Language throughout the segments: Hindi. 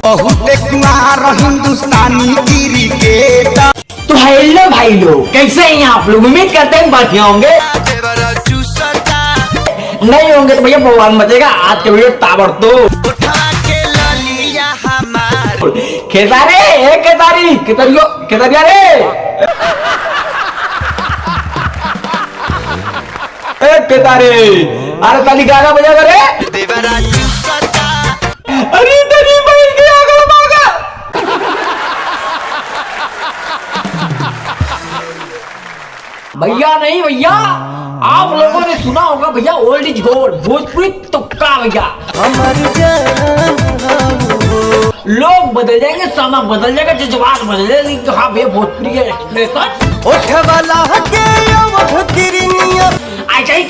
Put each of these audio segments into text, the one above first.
बहुत कुमार हिंदुस्तानी क्रिकेटर। तो हेलो भाई लोग, कैसे हैं आप लोग? उम्मीद करते हैं बढ़िया होंगे। नहीं होंगे तो भैया भगवान बचेगा। आज के वीडियो ताबड़तोड़ खेसारी खेसारी केतरियो केतरिया रे केतारे, अरे ताली गाना बजा रे। अरे तेरी बहन की आगे भागा। भैया नहीं भैया, आप लोगों ने सुना होगा भैया ओल्ड इज गोल्ड, भोजपुरी तुक्का भैया। लोग बदल जाएंगे, समय बदल जाएगा, जज्बात बदल जाएंगे, लेकिन हाँ भैया भोजपुरी के एक्सप्रेशन ऐसा ही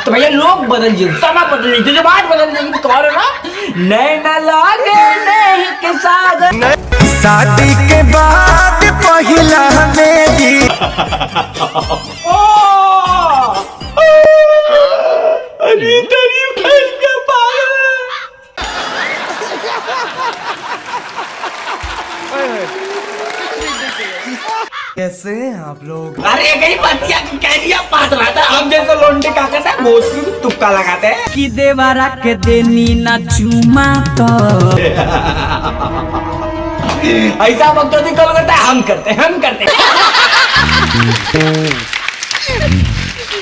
तो भैया लोग बदल जाएंगे, समय बदल जाएंगे, जज्बात बदल जाएंगे। तो और ना नैना लागे नहीं के सागर, शादी के बाद पहला मेरी अरे तेरी बहन के पागल। कैसे हैं आप लोग? अरे कहीं बतिया कह दिया पास रहा था। हम जैसे लोंडे का कहता है भोजपुरी तुक्का लगाते हैं कि देवरा के देनी ना चुमा तो ऐसा वक्त तो कल करता है, हम करते हैं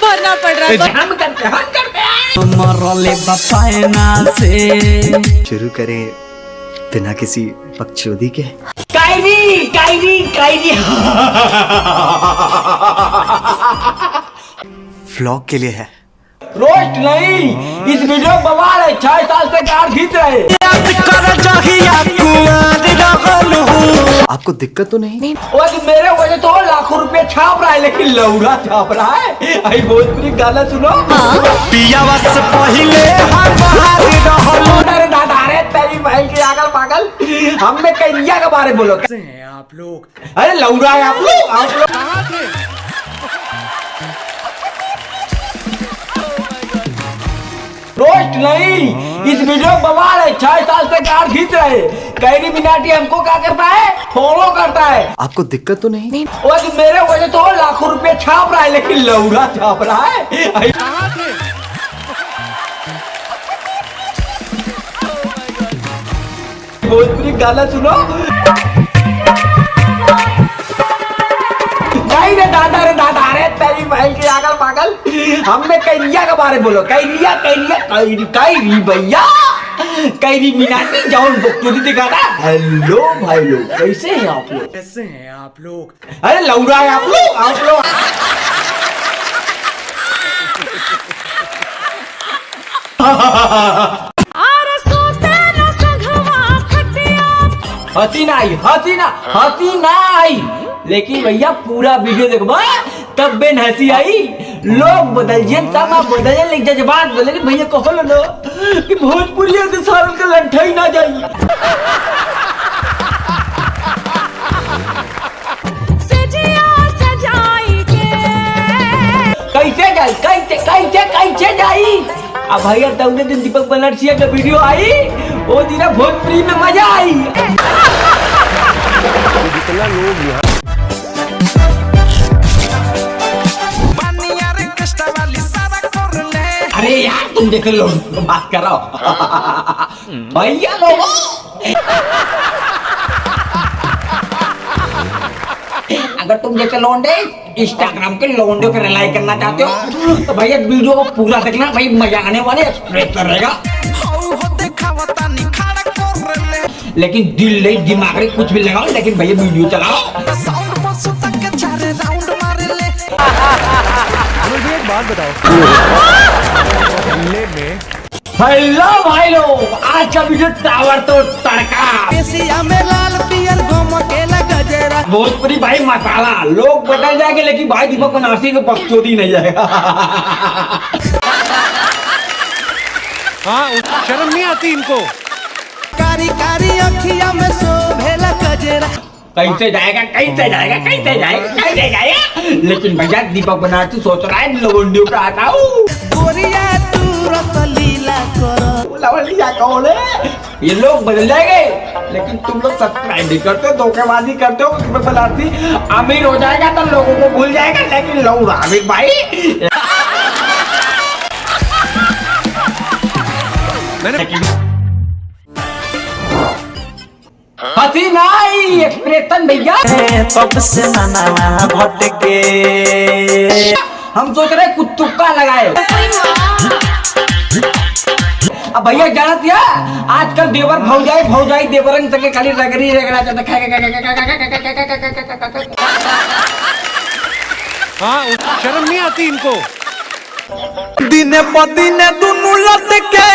भरना पड़ रहा है। हम करते हैं मरले बपायना से शुरू करें बिना किसी पक्षोदी के। कायरी कायरी कायरी फ्लॉग के लिए है, रोस्ट नहीं। इस वीडियो में बवाल है, 6 साल से कार खींच रहे। आपको दिक्कत तो नहीं? और मेरे वजह तो लाखों रुपए छाप रहा है, लेकिन लौड़ा छाप रहा है। आई भोजपुरी गाना सुनो। पियावा से पहले अरे दादा रे तेरी भाई की आगल पागल। हमने कैरिया के बारे बोलो। कैसे हैं आप लोग? अरे लौड़ा है आप लोग रोस्ट नहीं। इस वीडियो में बवाल है, 6 साल से कार खींच रहे। कैरी मिनाटी हमको क्या करता है, फॉलो करता है। आपको दिक्कत तो नहीं? और मेरे वजह तो लाखों रुपए छाप रहा है, लेकिन लौड़ा छाप रहा है। भोजपुरी गाना सुनो। नहीं रे दादा रे तेरी भाई की आगल पागल। हमने कैरिया के बारे बोलो। कैरिया कैरिया कैरी कैरी भैया, कैरी मिनाटी जौन बकचोदी दिखाता। हेलो भाई लोग, कैसे हैं आप लोग? कैसे हैं आप लोग? अरे लौड़ा है आप लोग हंसी ना आई, लेकिन भैया पूरा वीडियो देखो तब बेन हंसी आई। लोग बदल जाए, समा बदल जाए, लेकिन जज्बात बदल। भैया कहो ना कि भोजपुरी के साल का लंठा ही ना जाइए। कैसे जाई कैसे जाई। अब भैया तौने दिन दीपक बनर्जिया का वीडियो आई, वो दिन भोजपुरी में मजा आई। जितना लोग यहाँ अरे यार तुम देख लो, बात करो भैया लोगों। अगर तुम जैसे लोंडे इंस्टाग्राम के लोंडे को रिलाई करना चाहते हो तो भैया वीडियो को पूरा देखना। भाई मजा आने वाले एक्सप्रेस रहेगा, लेकिन दिल नहीं दिमाग नहीं कुछ भी लगाओ, लेकिन भैया वीडियो चलाओ। मुझे एक बात बताओ, हेलो भाई लोग, आज का वीडियो टावर तो तड़का भोजपुरी भाई मसाला। लोग बदल जाएंगे, लेकिन भाई दीपक बनारसी के पक्षोदी नहीं जाएगा। हाँ शर्म नहीं आती इनको। कारी कारी अखिया में शोभेला गजरा। कैसे जाएगा कैसे जाएगा कैसे जाएगा कैसे जाएगा। लेकिन भैया दीपक बनारसी सोच रहा है लवंडियों पे आता हूँ। लवंडिया कौन है? ये लोग बदल जाएंगे लेकिन तुम लोग सब्सक्राइब नहीं करते, धोखेबाजी करते हो। दीपक बनारसी अमीर हो जाएगा तो लोगों को भूल जाएगा, लेकिन लौड़ा अमीर भाई हसीना एक्सप्रेशन भैया तब से मनावा भटके। हम सोच रहे कुछ तुक्का लगाए। अब भैया जानत या आजकल देवर भौजाई देवरंग सके खाली रगड़ी रगड़ा चाहता हाँ शर्म नहीं आती इनको। दिन ब दिन दुनू लटके